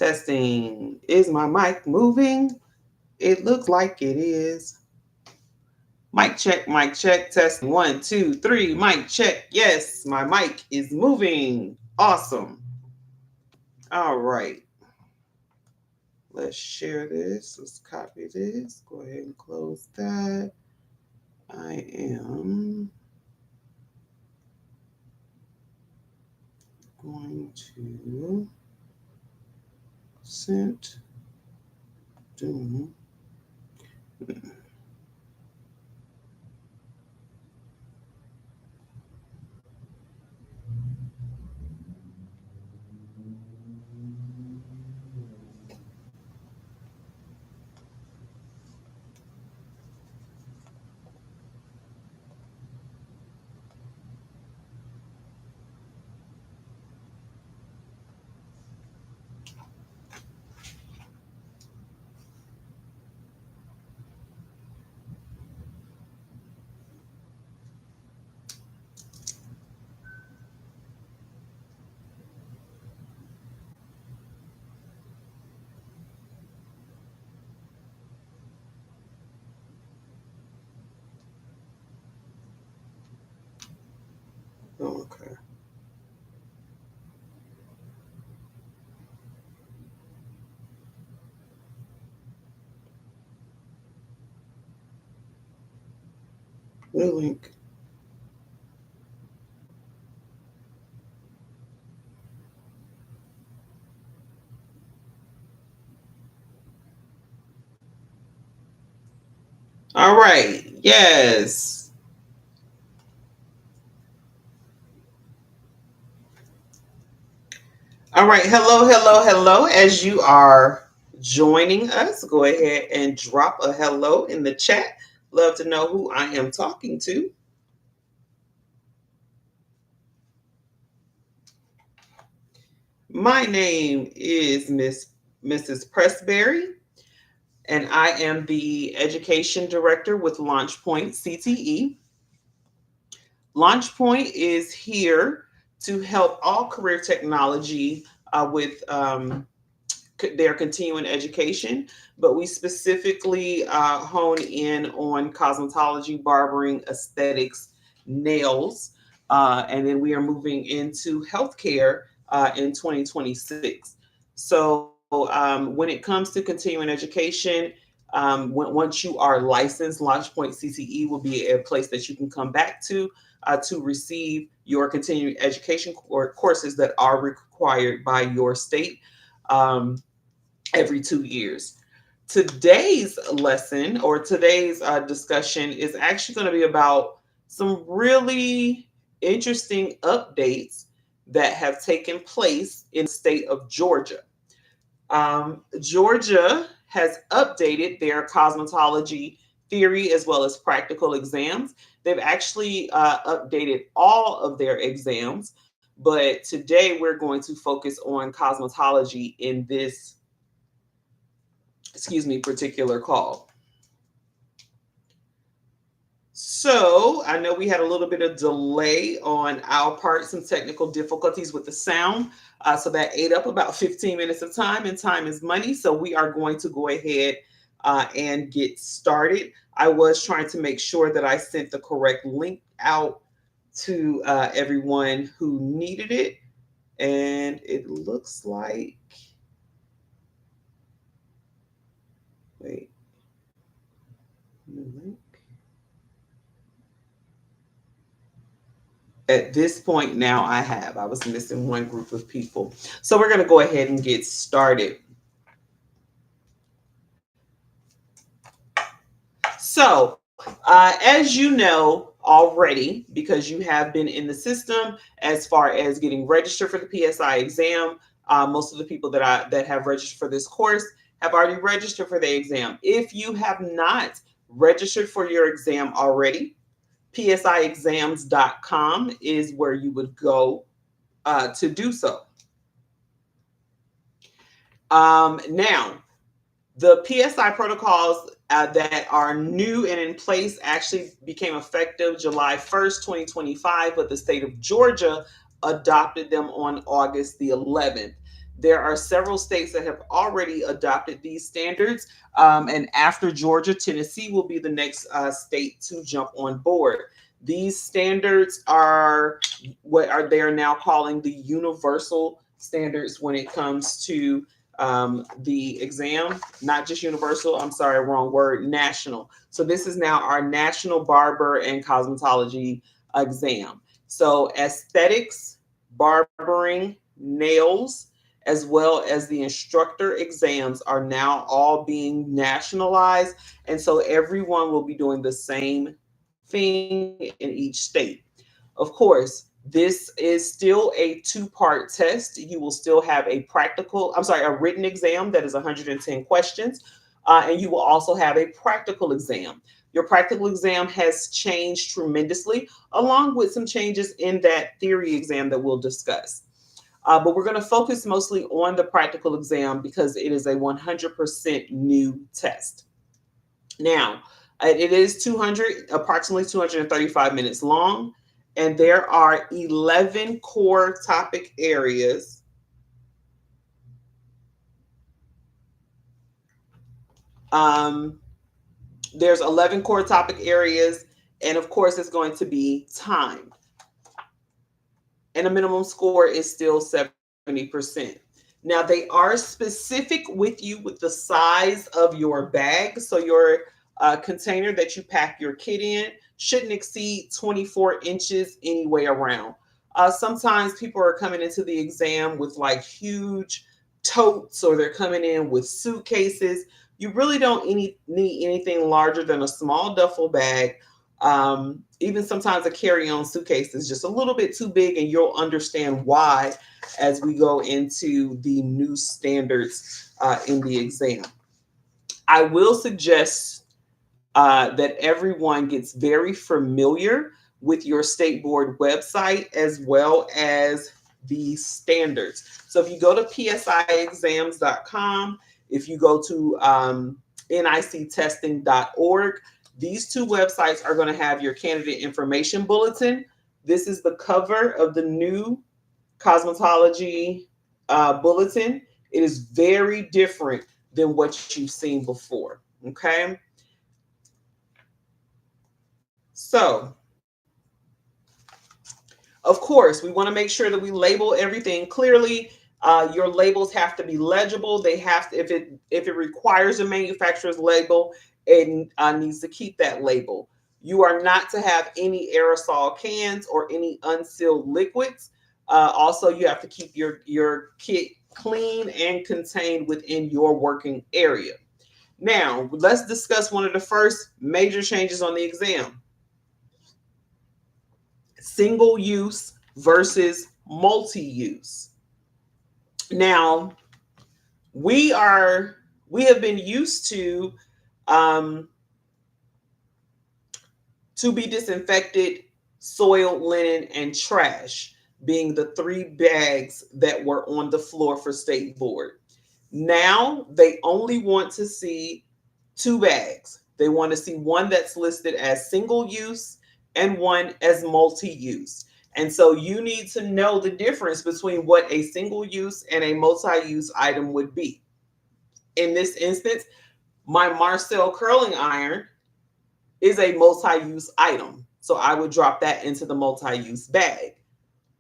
Testing. Is my mic moving? It looks like it is. Mic check, mic check. Testing. 1, 2, 3. Mic check. Yes, my mic is moving. Awesome. All right. Let's share this. Let's copy this. Go ahead and close that. I am going to send. Okay. The link. All right. Yes. All right. Hello, hello, hello. As you are joining us, go ahead and drop a hello in the chat. Love to know who I am talking to. My name is Mrs. Pressberry, and I am the education director with LaunchPoint CTE. LaunchPoint is here to help all career technology with their continuing education, but we specifically hone in on cosmetology, barbering, aesthetics, nails, and then we are moving into healthcare in 2026. So when it comes to continuing education, once you are licensed, LaunchPoint CCE will be a place that you can come back to receive your continuing education courses that are required by your state. Every 2 years. Today's lesson or today's discussion is actually going to be about some really interesting updates that have taken place in the state of Georgia. Georgia has updated their cosmetology theory as well as practical exams. They've actually updated all of their exams, but today we're going to focus on cosmetology in this particular call. So I know we had a little bit of delay on our part, some technical difficulties with the sound. So that ate up about 15 minutes of time, and time is money. So we are going to go ahead and get started. I was trying to make sure that I sent the correct link out to everyone who needed it. And it looks like, wait, new link. At this point now I was missing one group of people. So we're going to go ahead and get started. So as you know already, because you have been in the system as far as getting registered for the PSI exam, most of the people that have registered for this course have already registered for the exam. If you have not registered for your exam already, psiexams.com is where you would go to do so. Now, the PSI protocols that are new and in place actually became effective July 1st, 2025, but the state of Georgia adopted them on August the 11th. There are several states that have already adopted these standards. And after Georgia, Tennessee will be the next state to jump on board. These standards are what are they are now calling the universal standards when it comes to the exam, not just universal. I'm sorry, wrong word, national. So this is now our national barber and cosmetology exam. So aesthetics, barbering, nails, as well as the instructor exams are now all being nationalized. And so everyone will be doing the same thing in each state. Of course, this is still a two-part test. You will still have a a written exam that is 110 questions, and you will also have a practical exam. Your practical exam has changed tremendously, along with some changes in that theory exam that we'll discuss. But we're going to focus mostly on the practical exam because it is a 100% new test. Now, it is approximately 235 minutes long, and there are 11 core topic areas. Um, there's 11 core topic areas, and of course, it's going to be timed. And a minimum score is still 70%. Now, they are specific with you with the size of your bag. So, your container that you pack your kit in shouldn't exceed 24 inches any way around. Sometimes people are coming into the exam with like huge totes, or they're coming in with suitcases. You really don't need anything larger than a small duffel bag. Even sometimes a carry-on suitcase is just a little bit too big, and you'll understand why as we go into the new standards in the exam. I will suggest that everyone gets very familiar with your state board website as well as the standards. So if you go to psiexams.com, if you go to nictesting.org, these two websites are going to have your candidate information bulletin. This is the cover of the new cosmetology bulletin. It is very different than what you've seen before. Okay. So, of course, we want to make sure that we label everything clearly. Your labels have to be legible. They have to, if it requires a manufacturer's label, it needs to keep that label. You are not to have any aerosol cans or any unsealed liquids. Also, you have to keep your kit clean and contained within your working area. Now, let's discuss one of the first major changes on the exam: single use versus multi-use. Now, we have been used um, to be disinfected, soiled linen, and trash being the three bags that were on the floor for state board. Now they only want to see two bags. They want to see one that's listed as single use and one as multi-use. And so you need to know the difference between what a single use and a multi-use item would be. In this instance, my Marcel curling iron is a multi-use item. So I would drop that into the multi-use bag.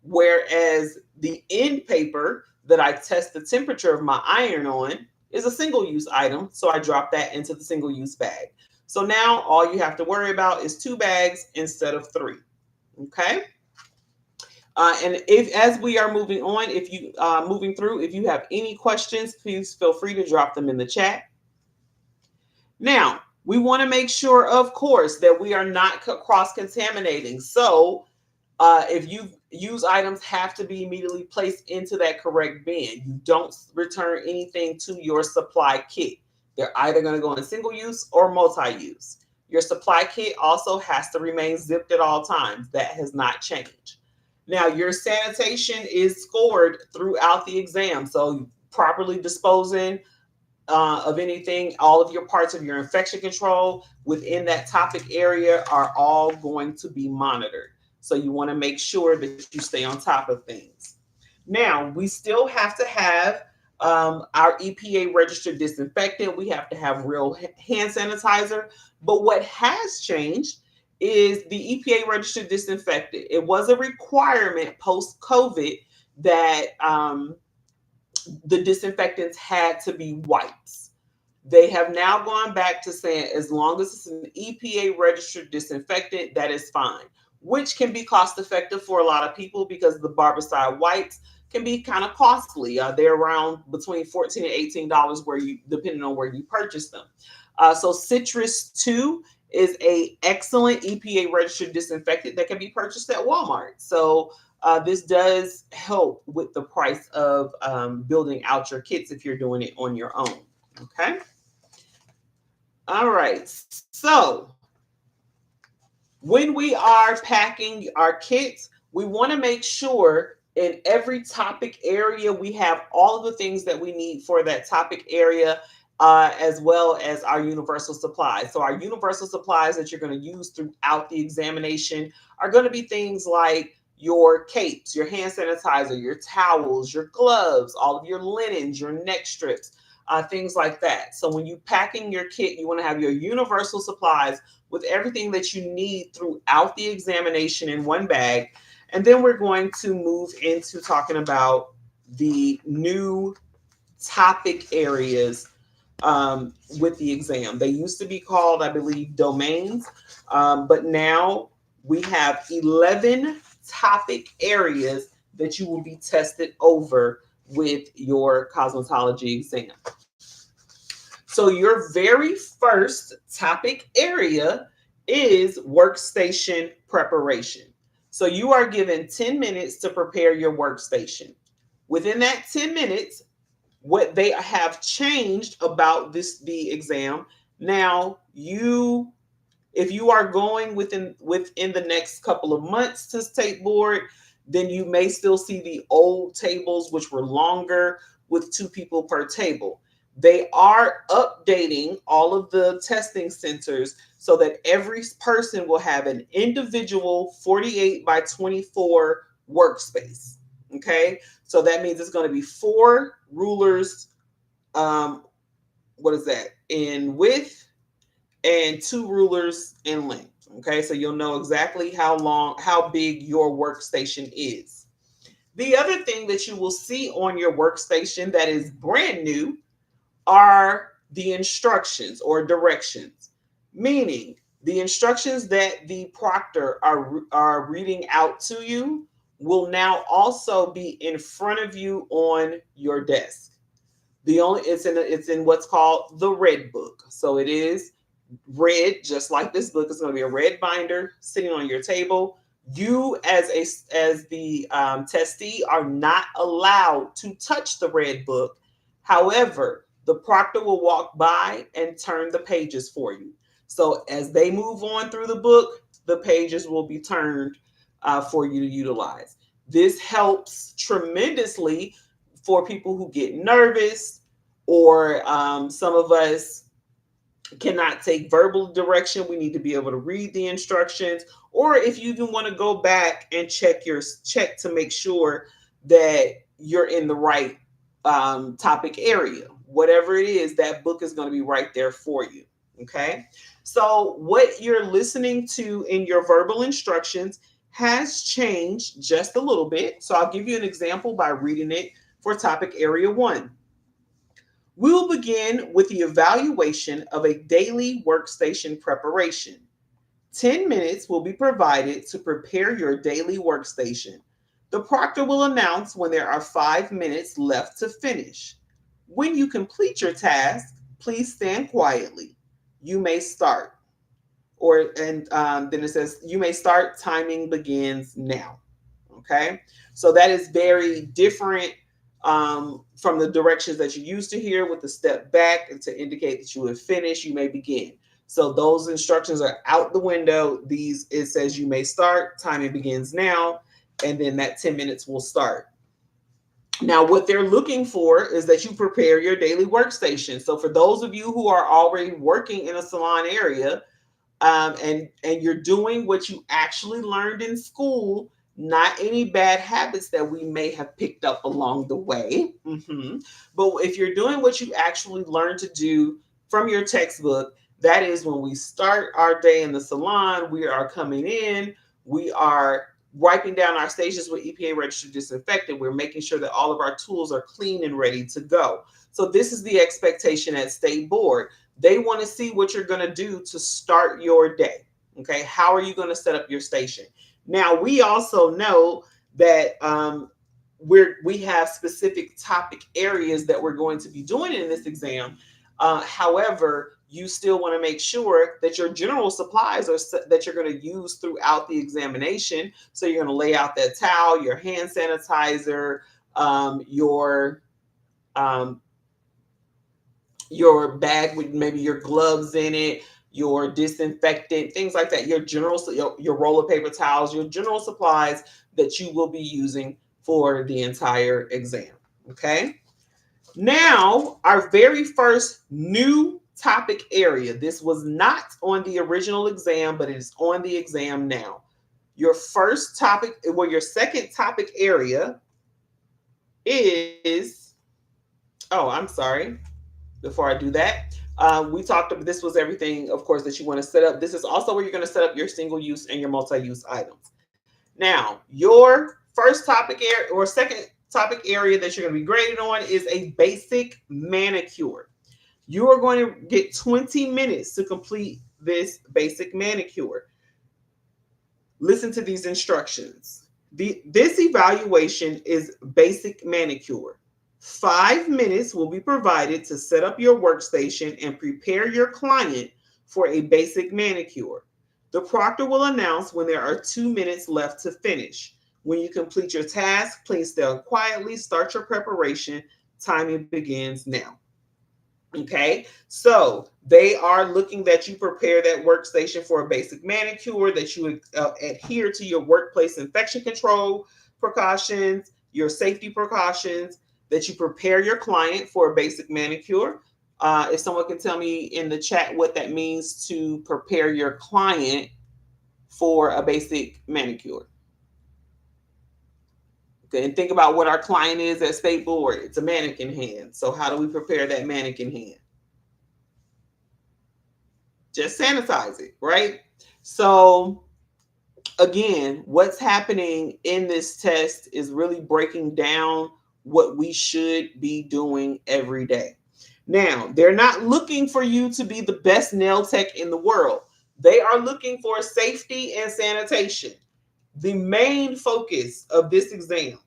Whereas the end paper that I test the temperature of my iron on is a single use item. So I drop that into the single use bag. So now all you have to worry about is two bags instead of three. Okay. And if, as we are moving on, if you moving through, if you have any questions, please feel free to drop them in the chat. Now, we want to make sure, of course, that we are not cross-contaminating. So if you use items have to be immediately placed into that correct bin. You don't return anything to your supply kit. They're either going to go in single use or multi-use. Your supply kit also has to remain zipped at all times. That has not changed. Now, your sanitation is scored throughout the exam. So properly disposing of anything, all of your parts of your infection control within that topic area are all going to be monitored. So you want to make sure that you stay on top of things. Now, we still have to have our EPA registered disinfectant. We have to have real hand sanitizer. But what has changed is the EPA registered disinfectant. It was a requirement post COVID that the disinfectants had to be wipes. They have now gone back to saying as long as it's an EPA registered disinfectant, that is fine, which can be cost effective for a lot of people because the barbicide wipes can be kind of costly. They're around between $14 and $18 where you, depending on where you purchase them. So Citrus 2 is a excellent EPA registered disinfectant that can be purchased at Walmart. So this does help with the price of building out your kits if you're doing it on your own. Okay. All right. So when we are packing our kits, we want to make sure in every topic area we have all of the things that we need for that topic area, as well as our universal supplies. So our universal supplies that you're going to use throughout the examination are going to be things like your capes, your hand sanitizer, your towels, your gloves, all of your linens, your neck strips, things like that. So when you packing your kit, you want to have your universal supplies with everything that you need throughout the examination in one bag. And then we're going to move into talking about the new topic areas with the exam. They used to be called, I believe, domains, but now we have 11 topic areas that you will be tested over with your cosmetology exam. So your very first topic area is workstation preparation. So you are given 10 minutes to prepare your workstation. Within that 10 minutes, what they have changed about the exam, now you, if you are going within the next couple of months to state board, then you may still see the old tables, which were longer with 2 people per table. They are updating all of the testing centers so that every person will have an individual 48 by 24 workspace. Okay, so that means it's going to be 4 rulers. What is that in width, and 2 rulers in length. Okay, so you'll know exactly how big your workstation is. The other thing that you will see on your workstation that is brand new are the instructions or directions, meaning the instructions that the proctor are reading out to you will now also be in front of you on your desk. It's in what's called the red book. So it is red, just like this book. It's going to be a red binder sitting on your table. You as the testee are not allowed to touch the red book. However, the proctor will walk by and turn the pages for you. So as they move on through the book, the pages will be turned for you to utilize. This helps tremendously for people who get nervous, or some of us cannot take verbal direction. We need to be able to read the instructions, or if you even want to go back and check to make sure that you're in the right topic area. Whatever it is, that book is going to be right there for you. Okay, so what you're listening to in your verbal instructions has changed just a little bit. So I'll give you an example by reading it for topic area 1. We will begin with the evaluation of a daily workstation preparation. 10 minutes will be provided to prepare your daily workstation. The proctor will announce when there are 5 minutes left to finish. When you complete your task, please stand quietly. You may start. Then it says, you may start, timing begins now. Okay, so that is very different from the directions that you used to hear with the step back and to indicate that you have finished, you may begin. So those instructions are out the window. It says you may start, timing begins now, and then that 10 minutes will start. Now, what they're looking for is that you prepare your daily workstation. So for those of you who are already working in a salon area, and you're doing what you actually learned in school, not any bad habits that we may have picked up along the way. But if you're doing what you actually learned to do from your textbook, that is when we start our day in the salon, we are coming in, we are wiping down our stations with EPA registered disinfectant. We're making sure that all of our tools are clean and ready to go. So this is the expectation at State Board. They want to see what you're going to do to start your day. Okay, how are you going to set up your station? Now, we also know that we have specific topic areas that we're going to be doing in this exam. However, you still want to make sure that your general supplies are that you're going to use throughout the examination. So you're going to lay out that towel, your hand sanitizer, um, your bag with maybe your gloves in it, your disinfectant, things like that, your roll of paper towels, your general supplies that you will be using for the entire exam. Okay. Now, our very first new topic area. This was not on the original exam, but it is on the exam now. Your first topic, well, your second topic area is, oh, I'm sorry. Before I do that, we talked about this was everything, of course, that you want to set up. This is also where you're going to set up your single use and your multi-use items. Now, your first topic area or second topic area that you're going to be graded on is a basic manicure. You are going to get 20 minutes to complete this basic manicure. Listen to these instructions. This evaluation is basic manicure. 5 minutes will be provided to set up your workstation and prepare your client for a basic manicure. The proctor will announce when there are 2 minutes left to finish. When you complete your task, please stand quietly, start your preparation. Timing begins now. Okay, so they are looking that you prepare that workstation for a basic manicure, that you adhere to your workplace infection control precautions, your safety precautions, that you prepare your client for a basic manicure. If someone can tell me in the chat what that means to prepare your client for a basic manicure. Okay, and think about what our client is at State Board. It's a mannequin hand. So how do we prepare that mannequin hand? Just sanitize it, right? So again, what's happening in this test is really breaking down what we should be doing every day. Now, they're not looking for you to be the best nail tech in the world. They are looking for safety and sanitation. The main focus of this exam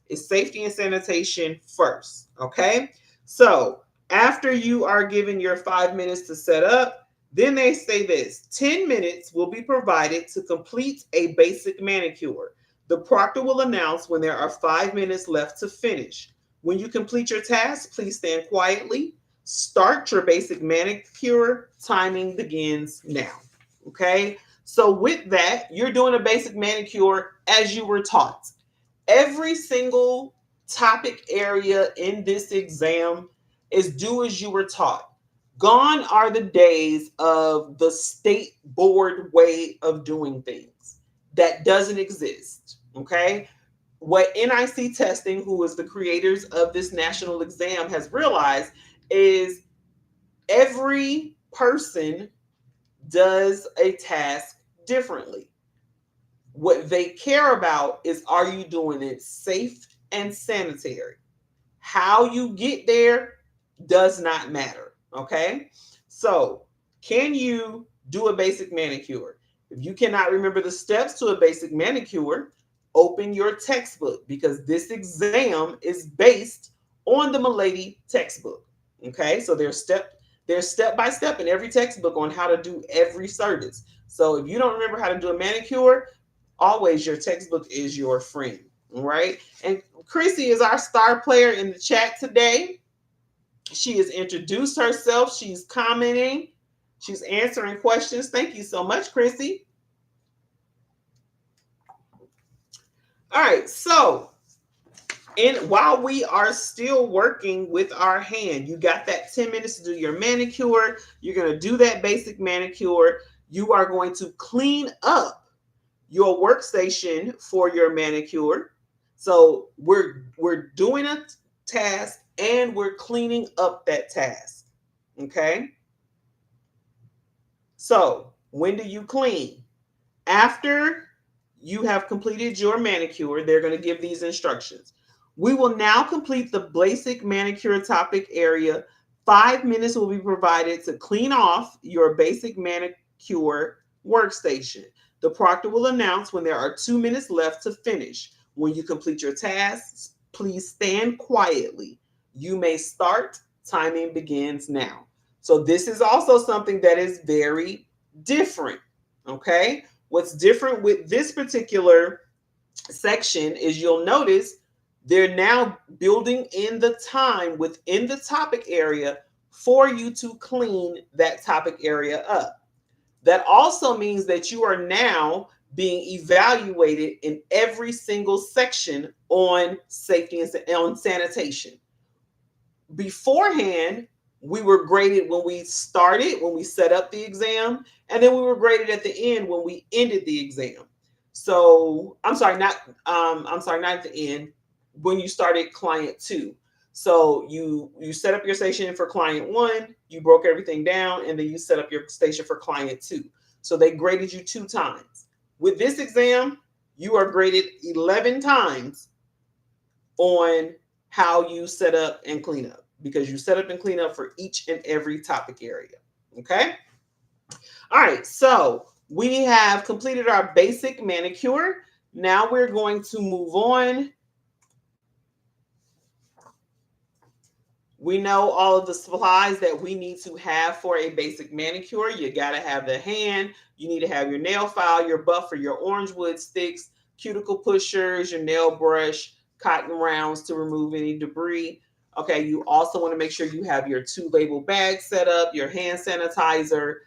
is safety and sanitation first, okay? So after you are given your 5 minutes to set up, then they say this: 10 minutes will be provided to complete a basic manicure. The proctor will announce when there are 5 minutes left to finish. When you complete your task, please stand quietly. Start your basic manicure. Timing begins now. Okay? So with that, you're doing a basic manicure as you were taught. Every single topic area in this exam is do as you were taught. Gone are the days of the State Board way of doing things. That doesn't exist. Okay. What NIC Testing, who is the creators of this national exam, has realized is every person does a task differently. What they care about is, are you doing it safe and sanitary? How you get there does not matter. Okay. So, can you do a basic manicure? If you cannot remember the steps to a basic manicure, open your textbook, because this exam is based on the Milady textbook. Okay. So there's step by step in every textbook on how to do every service. So if you don't remember how to do a manicure, always your textbook is your friend. All right. And Chrissy is our star player in the chat today. She has introduced herself. She's commenting. She's answering questions. Thank you so much, Chrissy. All right. So, while we are still working with our hand, you got that 10 minutes to do your manicure. You're going to do that basic manicure. You are going to clean up your workstation for your manicure. So we're doing a task and we're cleaning up that task. Okay? So, when do you clean? After you have completed your manicure, they're going to give these instructions. We will now complete the basic manicure topic area. 5 minutes will be provided to clean off your basic manicure workstation. The proctor will announce when there are 2 minutes left to finish. When you complete your tasks, please stand quietly. You may start. Timing begins now. So, this is also something that is very different. Okay. What's different with this particular section is you'll notice they're now building in the time within the topic area for you to clean that topic area up. That also means that you are now being evaluated in every single section on safety and on sanitation. Beforehand, we were graded when we started, when we set up the exam, and then we were graded at the end when we ended the exam. So I'm sorry, not at the end, when you started client two. So you set up your station for client one, you broke everything down, and then you set up your station for client two. So they graded you 2 times. With this exam, you are graded 11 times on how you set up and clean up, because you set up and clean up for each and every topic area. Okay. All right. So we have completed our basic manicure. Now we're going to move on. We know all of the supplies that we need to have for a basic manicure. You got to have the hand. You need to have your nail file, your buffer, your orange wood sticks, cuticle pushers, your nail brush, cotton rounds to remove any debris. Okay, you also want to make sure you have your 2 label bags set up, your hand sanitizer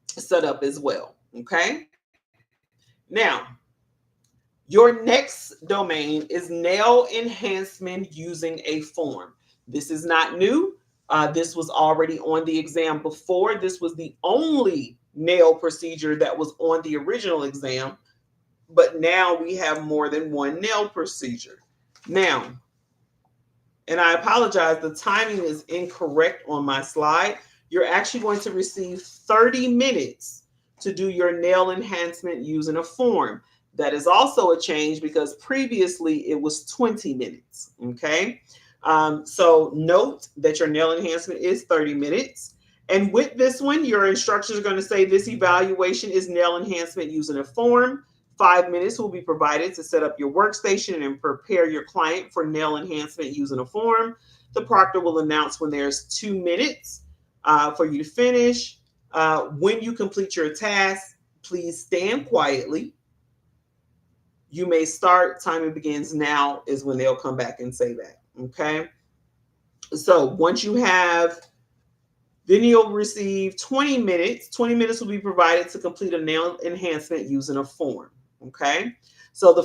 set up as well. Okay, now your next domain is nail enhancement using a form. This is not new. This was already on the exam before. This was the only nail procedure that was on the original exam, but now we have more than one nail procedure. Now, and I apologize, the timing is incorrect on my slide. You're actually going to receive 30 minutes to do your nail enhancement using a form. That is also a change because previously it was 20 minutes. Okay. So note that your nail enhancement is 30 minutes. And with this one, your instructions are going to say this evaluation is nail enhancement using a form. 5 minutes will be provided to set up your workstation and prepare your client for nail enhancement using a form. The proctor will announce when there's 2 minutes for you to finish. When you complete your task, please stand quietly. You may start. Timing begins now is when they'll come back and say that. Okay. So once you have, then you'll receive 20 minutes. 20 minutes will be provided to complete a nail enhancement using a form. Okay. So the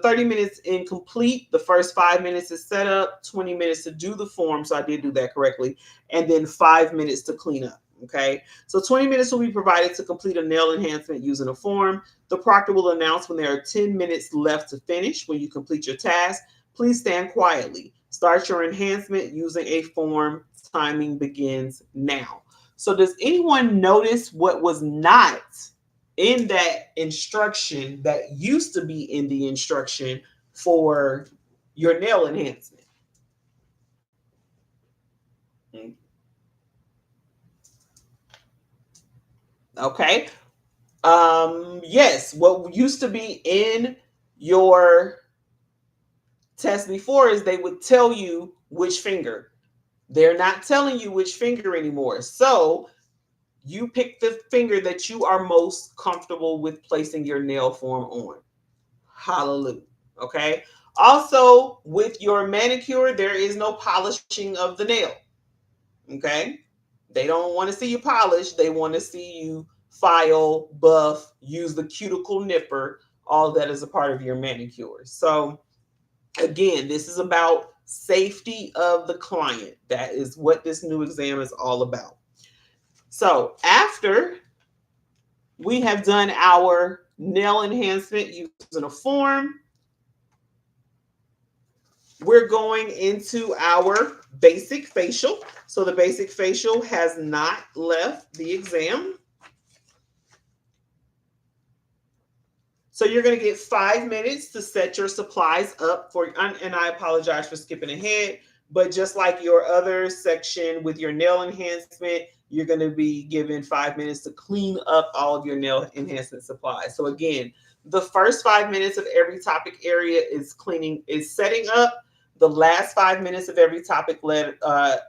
30 minutes incomplete, the first 5 minutes is set up, 20 minutes to do the form. So I did do that correctly. And then 5 minutes to clean up. Okay. So 20 minutes will be provided to complete a nail enhancement using a form. The proctor will announce when there are 10 minutes left to finish. When you complete your task, please stand quietly. Start your enhancement using a form. Timing begins now. So does anyone notice what was not in that instruction that used to be in the instruction for your nail enhancement? Okay. Yes, what used to be in your test before is they would tell you which finger. They're not telling you which finger anymore. So you pick the finger that you are most comfortable with placing your nail form on. Hallelujah. Okay. Also, with your manicure, there is no polishing of the nail. Okay. They don't want to see you polish. They want to see you file, buff, use the cuticle nipper. All that is a part of your manicure. So, again, this is about safety of the client. That is what this new exam is all about. So, after We have done our nail enhancement using a form. We're going into our basic facial. So the basic facial has not left the exam. So you're going to get 5 minutes to set your supplies up for, and I apologize for skipping ahead, but just like your other section with your nail enhancement, you're going to be given 5 minutes to clean up all of your nail enhancement supplies. So again, the first 5 minutes of every topic area is cleaning, is setting up. The last 5 minutes of every topic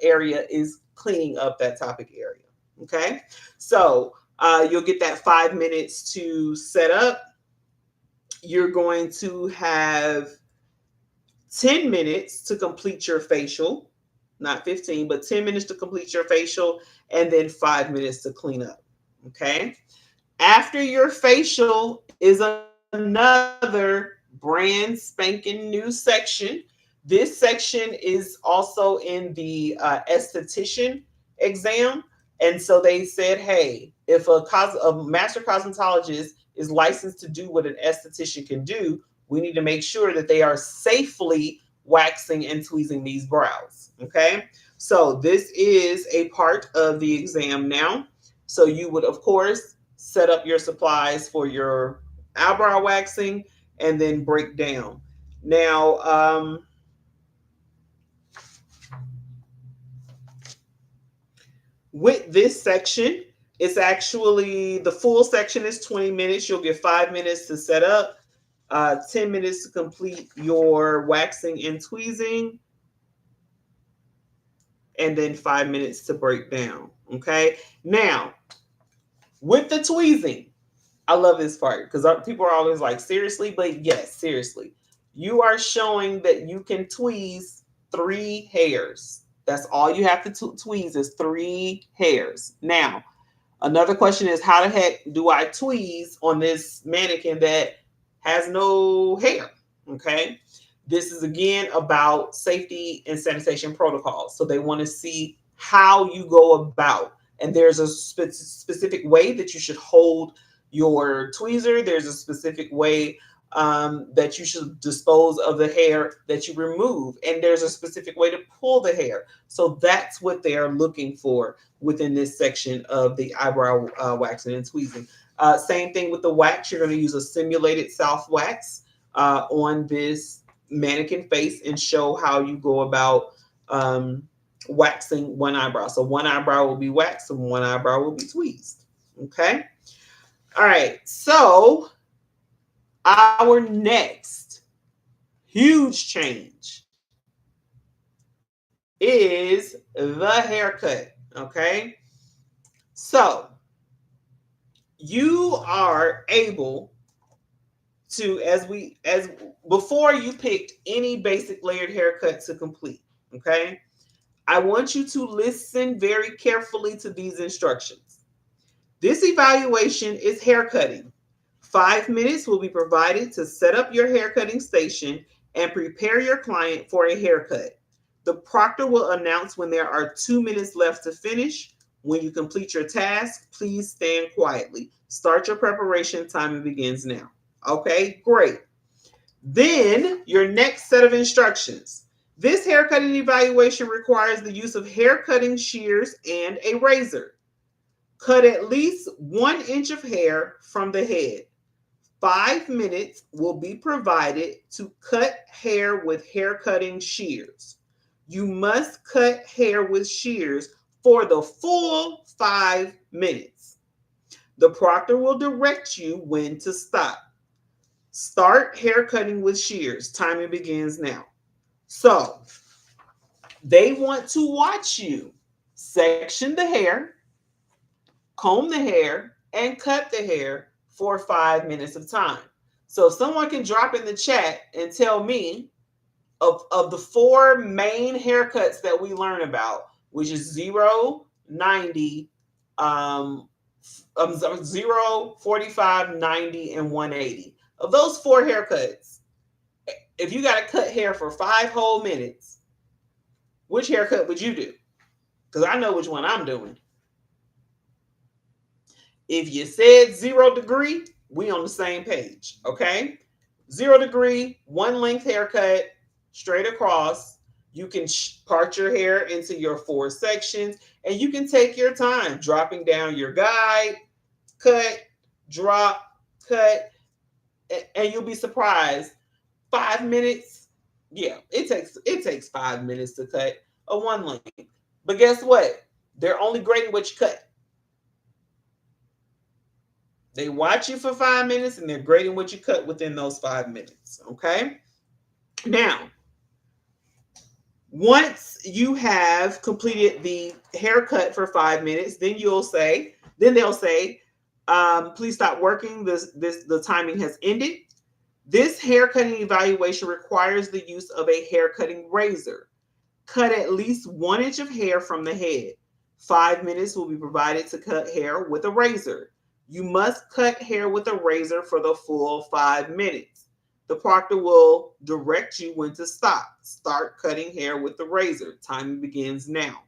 area is cleaning up that topic area. Okay, so you'll get that 5 minutes to set up. You're going to have 10 minutes to complete your facial, not 15, but 10 minutes to complete your facial, and then 5 minutes to clean up. Okay. After your facial is another brand spanking new section. This section is also in the esthetician exam. And so they said, hey, if a master cosmetologist is licensed to do what an esthetician can do, we need to make sure that they are safely waxing and tweezing these brows. Okay. So this is a part of the exam now. So you would, of course, set up your supplies for your eyebrow waxing and then break down. Now, with this section, it's actually the full section is 20 minutes. You'll get 5 minutes to set up, 10 minutes to complete your waxing and tweezing, and then 5 minutes to break down. Okay. Now, with the tweezing, I love this part because people are always like, seriously? But yes, seriously. You are showing that you can tweeze 3 hairs. That's all you have to tweeze is 3 hairs. Now, another question is, how the heck do I tweeze on this mannequin that has no hair? Okay. This is again about safety and sanitation protocols. So they want to see how you go about. And there's a specific way that you should hold your tweezer. There's a specific way that you should dispose of the hair that you remove. And there's a specific way to pull the hair. So that's what they are looking for within this section of the eyebrow waxing and tweezing. Same thing with the wax. You're going to use a simulated self wax on this mannequin face and show how you go about waxing one eyebrow. So one eyebrow will be waxed and one eyebrow will be tweezed. Okay. All right. So our next huge change is the haircut. Okay. So you are able to, as before you picked any basic layered haircut to complete. Okay. I want you to listen very carefully to these instructions. This evaluation is haircutting. 5 minutes will be provided to set up your haircutting station and prepare your client for a haircut. The proctor will announce when there are 2 minutes left to finish. When you complete your task, please stand quietly. Start your preparation. Time begins now. Okay, great. Then your next set of instructions. This haircutting evaluation requires the use of hair cutting shears and a razor. Cut at least 1 inch of hair from the head. 5 minutes will be provided to cut hair with hair cutting shears. You must cut hair with shears for the full 5 minutes. The proctor will direct you when to stop. Start hair cutting with shears. Timing begins now. So they want to watch you section the hair, comb the hair, and cut the hair for 5 minutes of time. So if someone can drop in the chat and tell me of the 4 main haircuts that we learn about, which is 0, 90, 0, 45, 90, and 180. Of those 4 haircuts, if you got to cut hair for 5 whole minutes, which haircut would you do? Because I know which one I'm doing. If you said 0 degree, we on the same page, okay? 0 degree, one length haircut, straight across. You can part your hair into your 4 sections, and you can take your time dropping down your guide, cut, drop, cut, and you'll be surprised. 5 minutes, yeah, it takes 5 minutes to cut a one length. But guess what? They're only grading what you cut. They watch you for 5 minutes and they're grading what you cut within those 5 minutes. Okay. Now, once you have completed the haircut for 5 minutes, then they'll say, please stop working. The timing has ended. This haircutting evaluation requires the use of a haircutting razor. Cut at least 1 inch of hair from the head. 5 minutes will be provided to cut hair with a razor. You must cut hair with a razor for the full 5 minutes. The proctor will direct you when to stop. Start cutting hair with the razor. Timing begins now.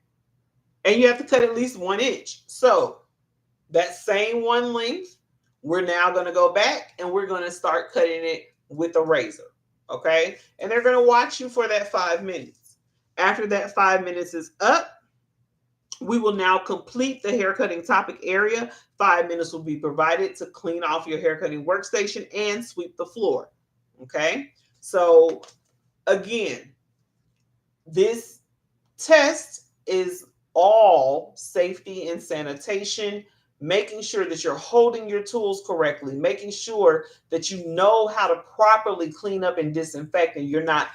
And you have to cut at least 1 inch. So that same one length, we're now going to go back and we're going to start cutting it with a razor. Okay. And they're going to watch you for that 5 minutes. After that 5 minutes is up, we will now complete the haircutting topic area. 5 minutes will be provided to clean off your haircutting workstation and sweep the floor. Okay. So again, this test is all safety and sanitation, making sure that you're holding your tools correctly, making sure that you know how to properly clean up and disinfect, and you're not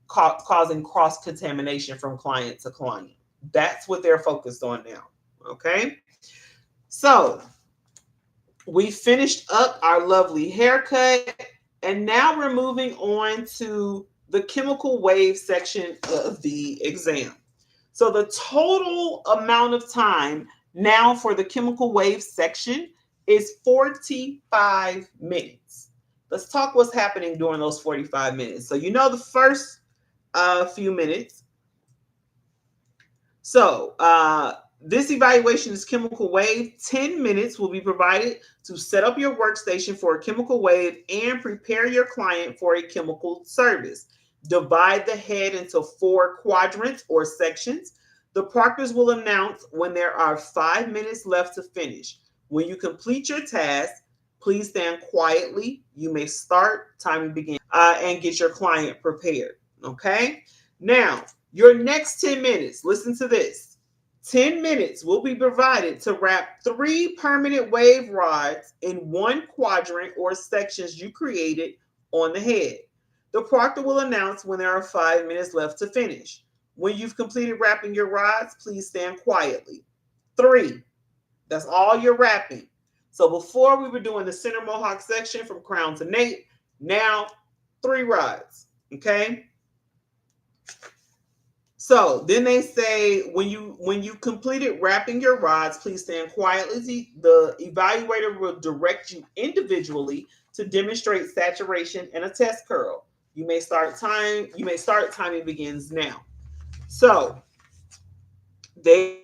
causing cross-contamination from client to client. That's what they're focused on now. Okay. So we finished up our lovely haircut, and now we're moving on to the chemical wave section of the exam. So the total amount of time now for the chemical wave section is 45 minutes. Let's talk what's happening during those 45 minutes. So the first few minutes. So this evaluation is chemical wave. 10 minutes will be provided to set up your workstation for a chemical wave and prepare your client for a chemical service. Divide the head into 4 quadrants or sections. The proctors will announce when there are 5 minutes left to finish. When you complete your task, please stand quietly. You may start, timing begins, and get your client prepared. Okay? Now, your next 10 minutes, listen to this. 10 minutes will be provided to wrap 3 permanent wave rods in 1 quadrant or sections you created on the head. The proctor will announce when there are 5 minutes left to finish. When you've completed wrapping your rods, please stand quietly. 3. That's all you're wrapping. So before we were doing the center mohawk section from crown to nape, now 3 rods. Okay. So then they say when you completed wrapping your rods, please stand quietly. The evaluator will direct you individually to demonstrate saturation and a test curl. You may start time. Timing begins now. So they're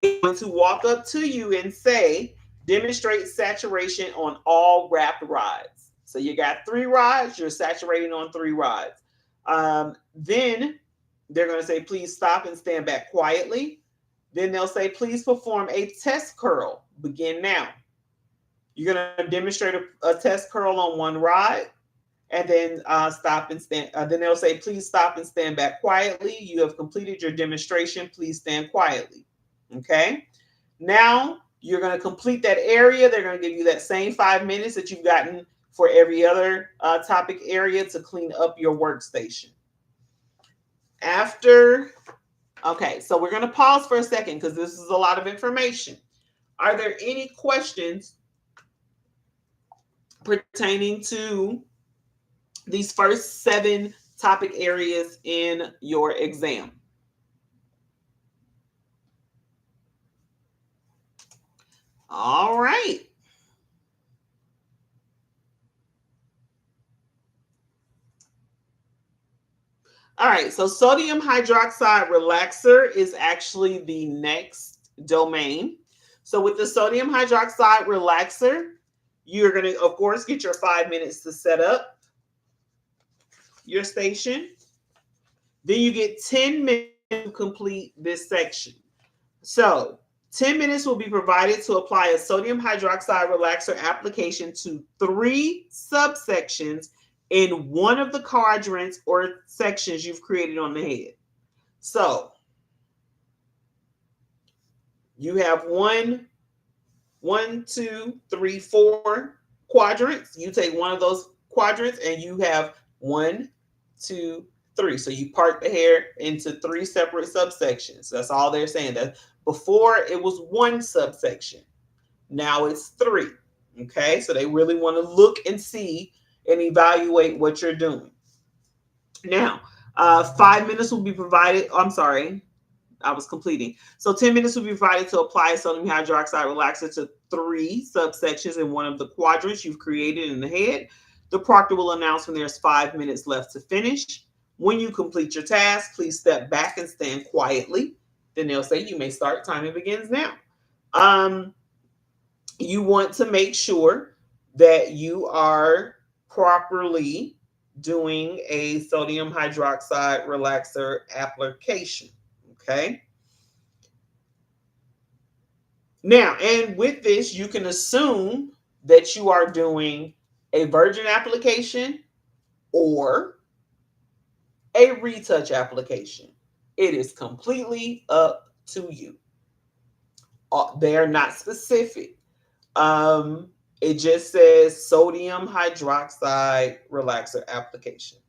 going to walk up to you and say, demonstrate saturation on all wrapped rods. So you got 3 rods. You're saturating on 3 rods. Then they're going to say, please stop and stand back quietly. Then they'll say, please perform a test curl. Begin now. You're going to demonstrate a test curl on 1 rod, and then stop and stand. Then they'll say, please stop and stand back quietly. You have completed your demonstration. Please stand quietly. Okay. Now you're going to complete that area. They're going to give you that same 5 minutes that you've gotten for every other topic area to clean up your workstation. Okay, so we're going to pause for a second because this is a lot of information. Are there any questions pertaining to these first 7 topic areas in your exam? All right. All right, so sodium hydroxide relaxer is actually the next domain. So with the sodium hydroxide relaxer, you're going to, of course, get your 5 minutes to set up your station. Then you get 10 minutes to complete this section. So 10 minutes will be provided to apply a sodium hydroxide relaxer application to 3 subsections in one of the quadrants or sections you've created on the head. So you have one, 2, 3, 4 quadrants. You take one of those quadrants and you have 1, 2, 3. So you part the hair into 3 separate subsections. That's all they're saying. That before it was 1 subsection. Now it's 3. Okay, so they really want to look and see and evaluate what you're doing. Now, 5 minutes will be provided. I'm sorry, I was completing. So 10 minutes will be provided to apply sodium hydroxide relaxer to 3 subsections in one of the quadrants you've created in the head. The proctor will announce when there's 5 minutes left to finish. When you complete your task, please step back and stand quietly. Then they'll say you may start. Timing begins now. You want to make sure that you are properly doing a sodium hydroxide relaxer application. Okay. Now, and with this, you can assume that you are doing a virgin application or a retouch application. It is completely up to you. They are not specific. It just says sodium hydroxide relaxer application.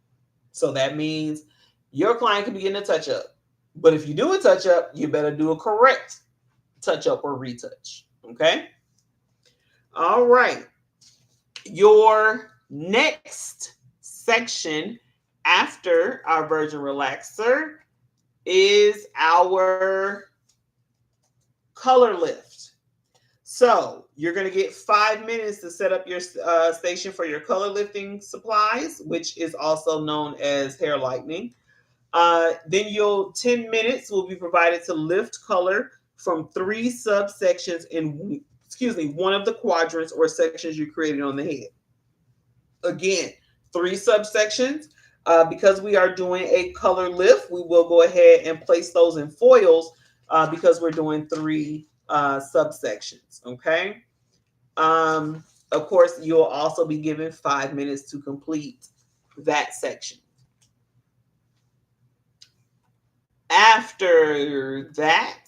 So that means your client can be getting a touch up. But if you do a touch up, you better do a correct touch up or retouch. Okay. All right. Your next section after our virgin relaxer is our color lift. So you're going to get 5 minutes to set up your station for your color lifting supplies, which is also known as hair lightening. Then 10 minutes will be provided to lift color from 3 subsections in, one of the quadrants or sections you created on the head. Again, 3 subsections. Because we are doing a color lift, we will go ahead and place those in foils because we're doing 3 subsections. Okay. Of course, you'll also be given 5 minutes to complete that section. After that,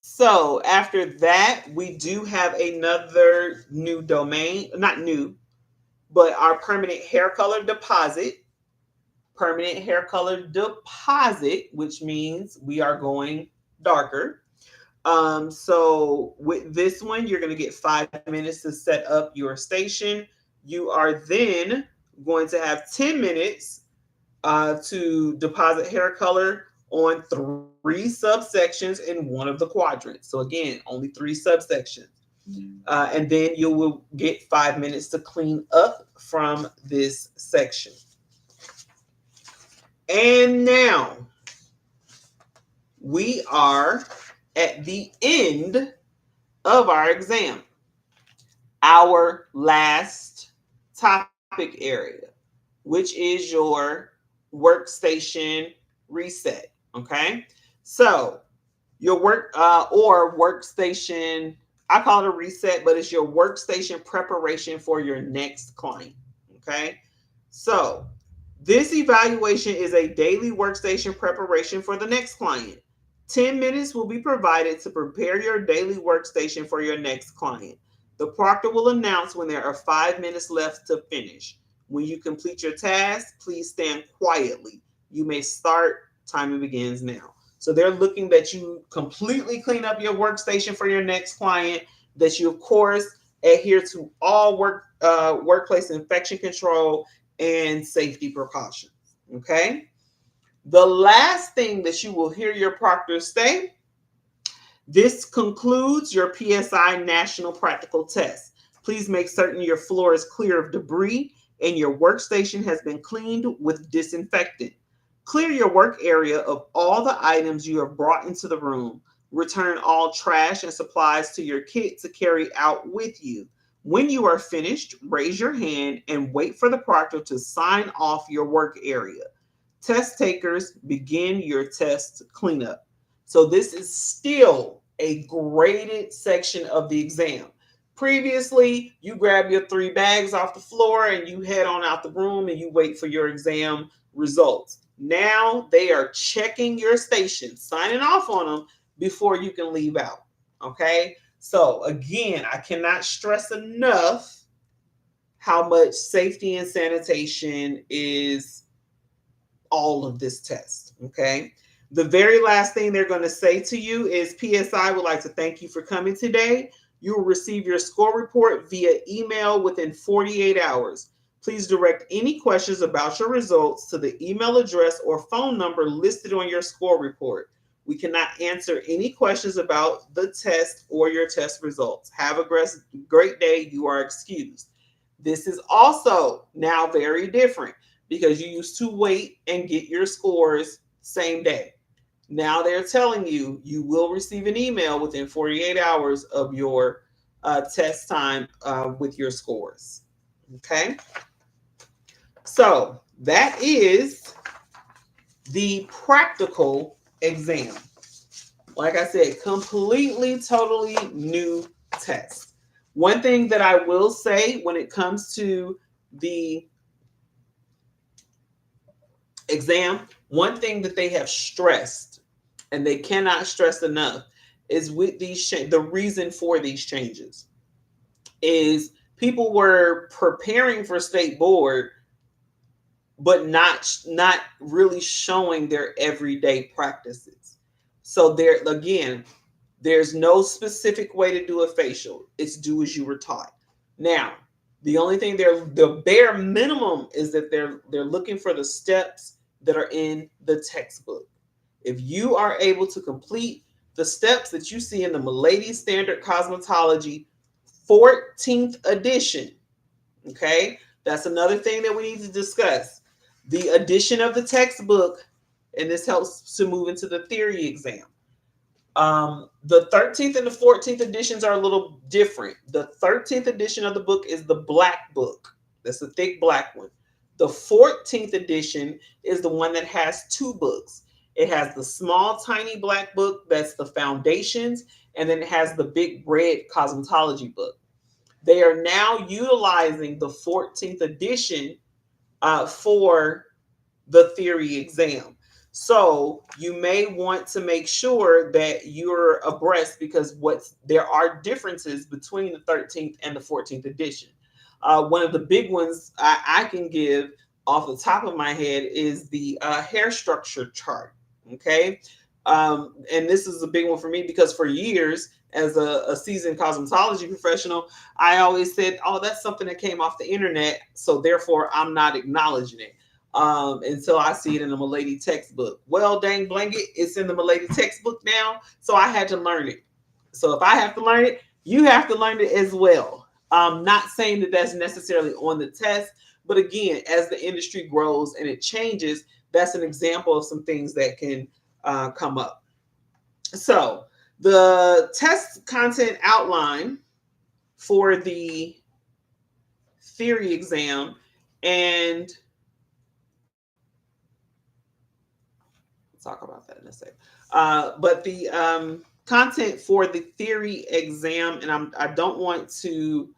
so after that, we do have another new domain, not new, but our permanent hair color deposit. Permanent hair color deposit, which means we are going darker. So with this one, you're going to get 5 minutes to set up your station. You are then going to have 10 minutes to deposit hair color on 3 subsections in one of the quadrants. So again, only 3 subsections. And then you will get 5 minutes to clean up from this section. And now we are at the end of our exam. Our last topic area, which is your workstation reset. Okay. So your workstation, I call it a reset, but it's your workstation preparation for your next client. Okay. So this evaluation is a daily workstation preparation for the next client. 10 minutes will be provided to prepare your daily workstation for your next client. The proctor will announce when there are 5 minutes left to finish. When you complete your task, please stand quietly. You may start. Timing begins now. So they're looking that you completely clean up your workstation for your next client, that you, of course, adhere to all workplace infection control and safety precautions. Okay. The last thing that you will hear your proctor say: this concludes your PSI National Practical Test. Please make certain your floor is clear of debris and your workstation has been cleaned with disinfectant. Clear your work area of all the items you have brought into the room. Return all trash and supplies to your kit to carry out with you. When you are finished, raise your hand and wait for the proctor to sign off your work area. Test takers, begin your test cleanup. So this is still a graded section of the exam. Previously, you grab your 3 bags off the floor and you head on out the room and you wait for your exam results. Now they are checking your station, signing off on them before you can leave out. Okay. So again, I cannot stress enough how much safety and sanitation is all of this test. Okay. The very last thing they're going to say to you is PSI would like to thank you for coming today. You will receive your score report via email within 48 hours. Please direct any questions about your results to the email address or phone number listed on your score report. We cannot answer any questions about the test or your test results. Have a great day. You are excused. This is also now very different because you used to wait and get your scores same day. Now they're telling you you will receive an email within 48 hours of your test time with your scores. Okay. So that is the practical exam. Like I said, completely, totally new test. One thing that I will say when it comes to the exam, one thing that they have stressed, and they cannot stress enough, is with these the reason for these changes is people were preparing for state board but not really showing their everyday practices. So there again, there's no specific way to do a facial. It's do as you were taught. Now, the only thing the bare minimum is that they're looking for the steps that are in the textbook. If you are able to complete the steps that you see in the Milady Standard Cosmetology 14th edition, okay, that's another thing that we need to discuss. The addition of the textbook, and this helps to move into the theory exam. The 13th and the 14th editions are a little different. The 13th edition of the book is the black book. That's the thick black one. The 14th edition is the one that has 2 books. It has the small, tiny black book that's the foundations, and then it has the big red cosmetology book. They are now utilizing the 14th edition for the theory exam. So you may want to make sure that you're abreast because there are differences between the 13th and the 14th edition. One of the big ones I can give off the top of my head is the hair structure chart. Okay. And this is a big one for me because for years, as a seasoned cosmetology professional, I always said, oh, that's something that came off the internet. So therefore, I'm not acknowledging it until I see it in the Milady textbook. Well, dang blanket, it's in the Milady textbook now. So I had to learn it. So if I have to learn it, you have to learn it as well. I'm not saying that that's necessarily on the test, but again, as the industry grows and it changes, that's an example of some things that can come up. So the test content outline for the theory exam, and we'll talk about that in a second. But the content for the theory exam, and I don't want to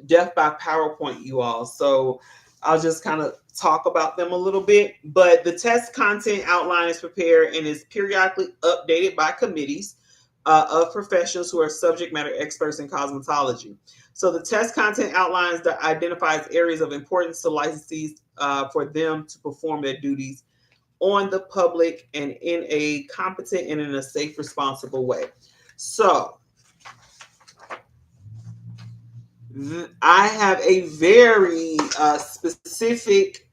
death by PowerPoint you all, so I'll just kind of talk about them a little bit. But the test content outline is prepared and is periodically updated by committees of professionals who are subject matter experts in cosmetology. So the test content outlines that identifies areas of importance to licensees for them to perform their duties on the public and in a competent and in a safe, responsible way. So I have a very specific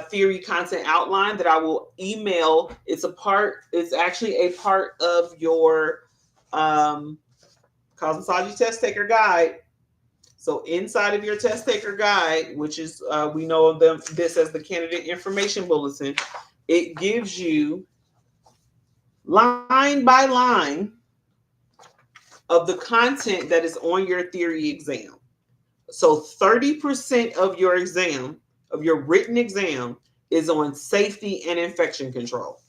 theory content outline that I will email. It's actually a part of your cosmetology test taker guide. So inside of your test taker guide, which is we know them this as the candidate information bulletin, it gives you line by line of the content that is on your theory exam. So 30% of your exam, of your written exam, is on safety and infection control.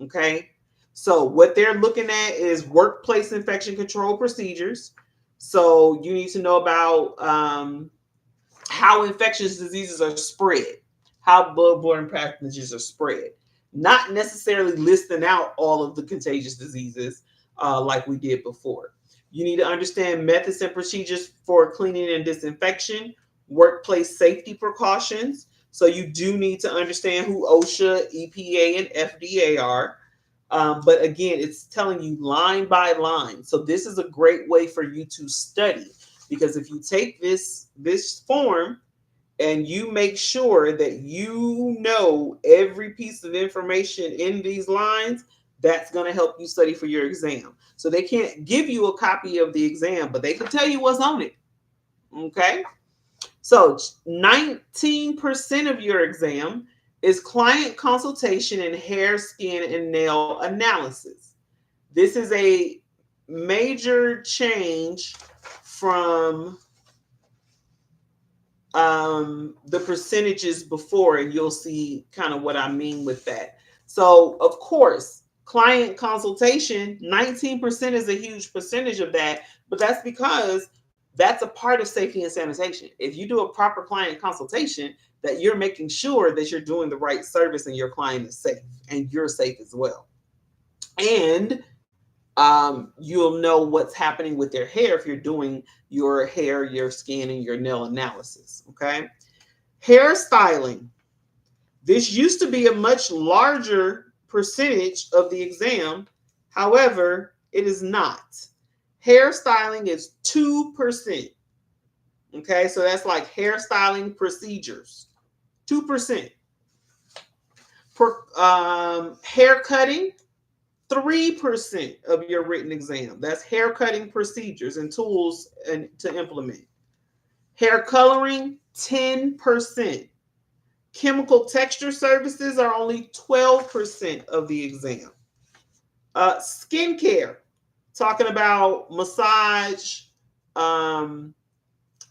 Okay. So what they're looking at is workplace infection control procedures. So you need to know about how infectious diseases are spread, how bloodborne pathogens are spread. Not necessarily listing out all of the contagious diseases like we did before. You need to understand methods and procedures for cleaning and disinfection, workplace safety precautions. So you do need to understand who OSHA, EPA, and FDA are. But again, it's telling you line by line. So this is a great way for you to study, because if you take this form and you make sure that you know every piece of information in these lines, that's going to help you study for your exam. So they can't give you a copy of the exam, but they can tell you what's on it. Okay. So 19% of your exam is client consultation and hair, skin, and nail analysis. This is a major change from the percentages before, and you'll see kind of what I mean with that. So, of course, client consultation, 19% is a huge percentage of that, but that's because that's a part of safety and sanitation. If you do a proper client consultation, that you're making sure that you're doing the right service and your client is safe and you're safe as well. And you'll know what's happening with their hair if you're doing your hair, your skin, and your nail analysis. Okay. Hairstyling. This used to be a much larger percentage of the exam. However, it is not. Hairstyling is 2%. Okay, so that's like hairstyling procedures. 2%. Hair cutting, 3% of your written exam. That's hair cutting procedures and tools to implement. Hair coloring, 10%. Chemical texture services are only 12% of the exam. Skincare, talking about massage,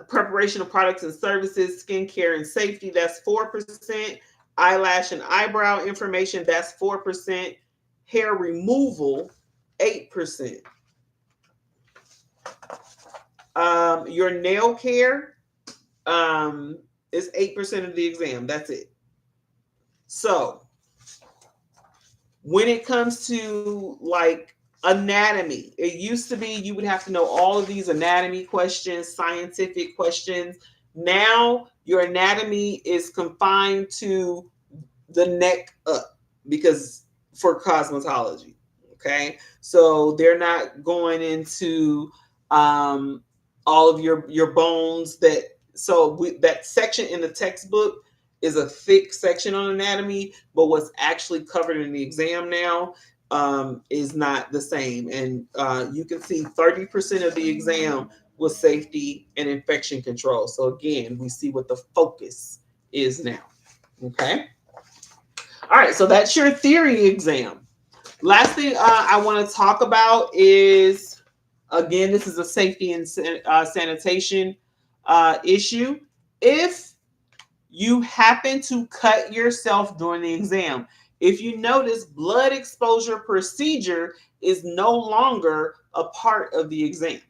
preparation of products and services, skincare and safety, that's 4%. Eyelash and eyebrow information, that's 4%. Hair removal, 8%. Your nail care is 8% of the exam. That's it. So when it comes to like anatomy, it used to be you would have to know all of these anatomy questions, scientific questions. Now your anatomy is confined to the neck up because for cosmetology. Okay. So they're not going into all of your bones that section in the textbook is a thick section on anatomy, but what's actually covered in the exam now is not the same. And you can see 30% of the exam was safety and infection control. So again, we see what the focus is now. Okay. All right. So that's your theory exam. Last thing I want to talk about is, again, this is a safety and sanitation issue. If you happen to cut yourself during the exam, if you notice, blood exposure procedure is no longer a part of the exam.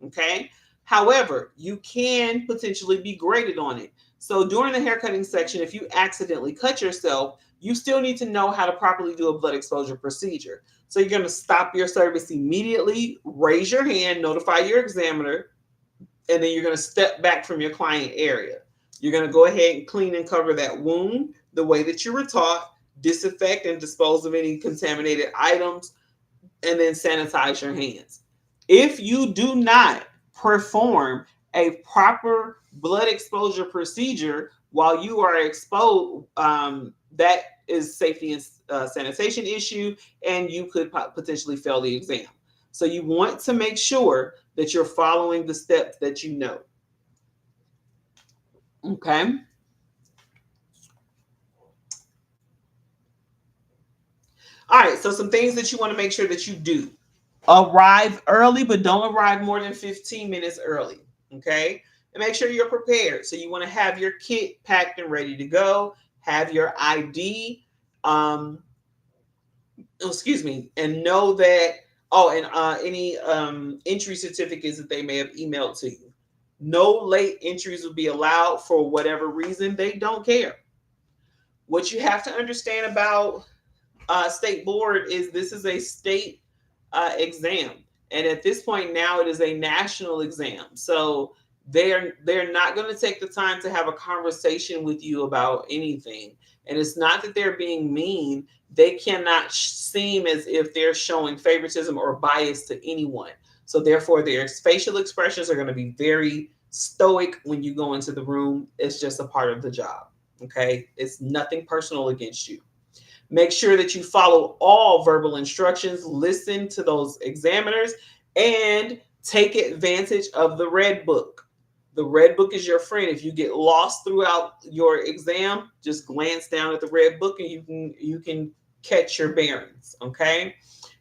Okay. However, you can potentially be graded on it. So during the haircutting section, if you accidentally cut yourself, you still need to know how to properly do a blood exposure procedure. So you're going to stop your service immediately, raise your hand, notify your examiner, and then you're going to step back from your client area. You're going to go ahead and clean and cover that wound the way that you were taught, disinfect and dispose of any contaminated items, and then sanitize your hands. If you do not perform a proper blood exposure procedure while you are exposed, that is safety and sanitation issue, and you could potentially fail the exam. So you want to make sure that you're following the steps that you know. Okay. All right. So some things that you want to make sure that you do. Arrive early, but don't arrive more than 15 minutes early. Okay. And make sure you're prepared. So you want to have your kit packed and ready to go, have your ID, um, excuse me, and know that, oh, and any entry certificates that they may have emailed to you. No late entries will be allowed for whatever reason. They don't care. What you have to understand about state board is this is a state exam, and at this point now it is a national exam. So they're not going to take the time to have a conversation with you about anything. And it's not that they're being mean. They cannot seem as if they're showing favoritism or bias to anyone. So therefore, their facial expressions are going to be very stoic when you go into the room. It's just a part of the job. Okay, it's nothing personal against you. Make sure that you follow all verbal instructions, listen to those examiners, and take advantage of the red book. The red book is your friend. If you get lost throughout your exam, just glance down at the red book and you can catch your bearings, okay?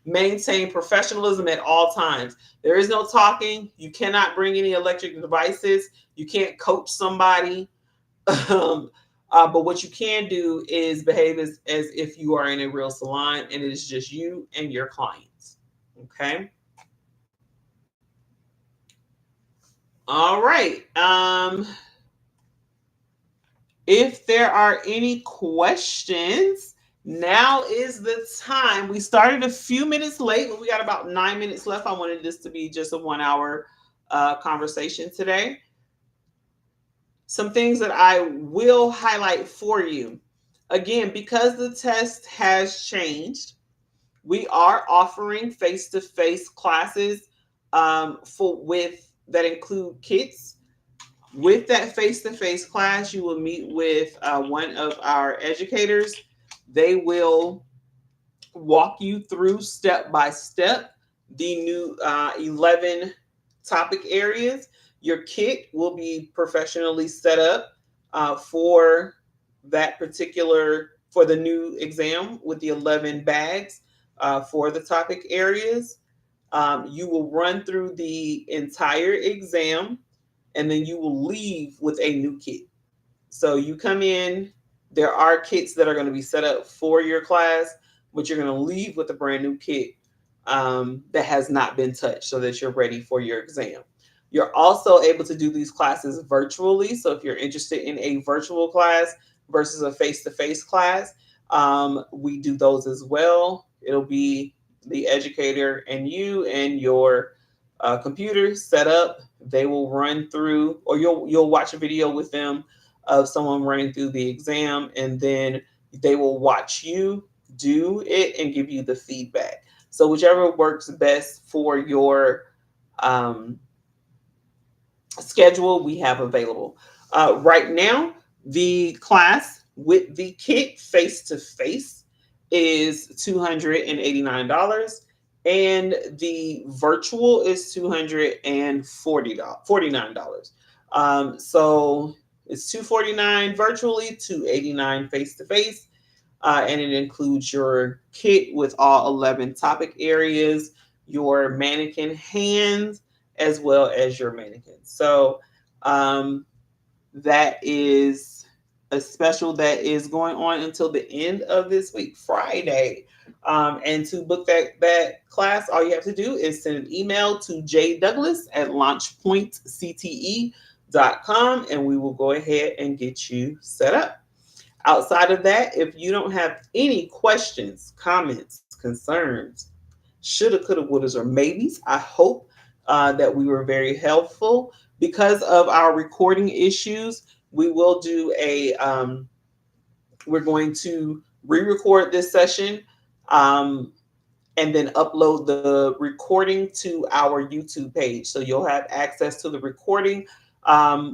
Maintain professionalism at all times. There is no talking. You cannot bring any electric devices. You can't coach somebody. um, but what you can do is behave as if you are in a real salon and it is just you and your clients. Okay. All right. If there are any questions, now is the time. We started a few minutes late, but we got about 9 minutes left. I wanted this to be just a 1 hour conversation today. Some things that I will highlight for you. Again, because the test has changed, we are offering face-to-face classes for with that include kits. With that face-to-face class, you will meet with one of our educators. They will walk you through step by step the new 11 topic areas. Your kit will be professionally set up for that particular, for the new exam with the 11 bags for the topic areas. You will run through the entire exam and then you will leave with a new kit. So you come in, there are kits that are going to be set up for your class, but you're going to leave with a brand new kit that has not been touched so that you're ready for your exam. You're also able to do these classes virtually. So if you're interested in a virtual class versus a face-to-face class, we do those as well. It'll be the educator and you and your computer set up. They will run through, or you'll watch a video with them of someone running through the exam, and then they will watch you do it and give you the feedback. So whichever works best for your um, schedule, we have available. Right now, the class with the kit face to face is $289, and the virtual is $249. So it's $249 virtually, $289 face to face, and it includes your kit with all 11 topic areas, your mannequin hands, as well as your mannequin. So um, that is a special that is going on until the end of this week, Friday. And to book that class, all you have to do is send an email to jdouglas@launchpointcte.com, and we will go ahead and get you set up. Outside of that, if you don't have any questions, comments, concerns, shoulda, coulda, wouldas, or maybes, I hope that we were very helpful. Because of our recording issues, we will do we're going to re-record this session and then upload the recording to our YouTube page. So you'll have access to the recording.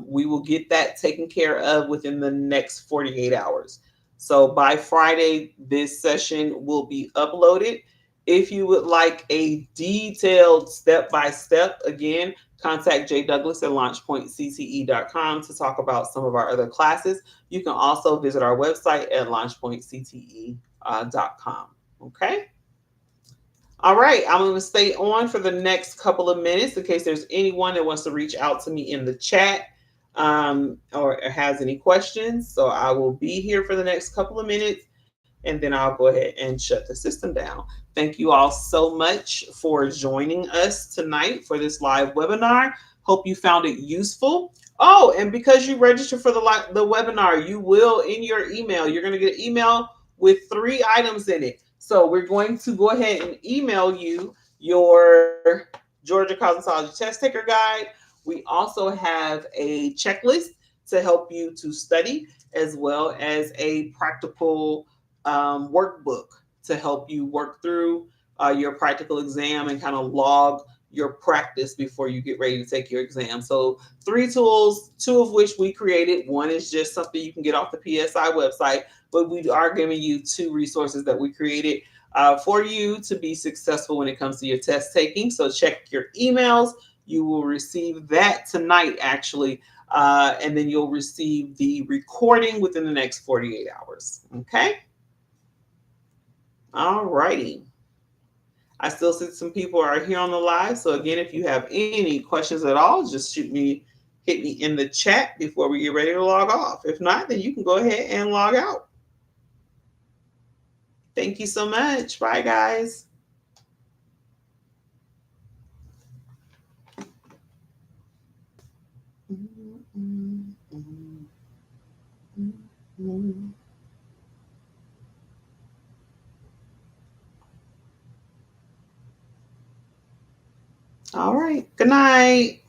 We will get that taken care of within the next 48 hours. So by Friday, this session will be uploaded. If you would like a detailed step by step, again, contact Jay Douglas at launchpointcte.com to talk about some of our other classes. You can also visit our website at launchpointcte.com. Okay. All right. I'm going to stay on for the next couple of minutes in case there's anyone that wants to reach out to me in the chat or has any questions. So I will be here for the next couple of minutes and then I'll go ahead and shut the system down. Thank you all so much for joining us tonight for this live webinar. Hope you found it useful. Oh, and because you registered for the webinar, you will in your email, you're going to get an email with 3 items in it. So we're going to go ahead and email you your Georgia Cosmetology Test Taker Guide. We also have a checklist to help you to study, as well as a practical workbook to help you work through your practical exam and kind of log your practice before you get ready to take your exam. So 3 tools, 2 of which we created. One is just something you can get off the PSI website, but we are giving you 2 resources that we created for you to be successful when it comes to your test taking. So check your emails. You will receive that tonight, actually, and then you'll receive the recording within the next 48 hours. Okay. All righty. I still see some people are here on the live. So again, if you have any questions at all, just hit me in the chat before we get ready to log off. If not, then you can go ahead and log out. Thank you so much. Bye, guys. All right. Good night.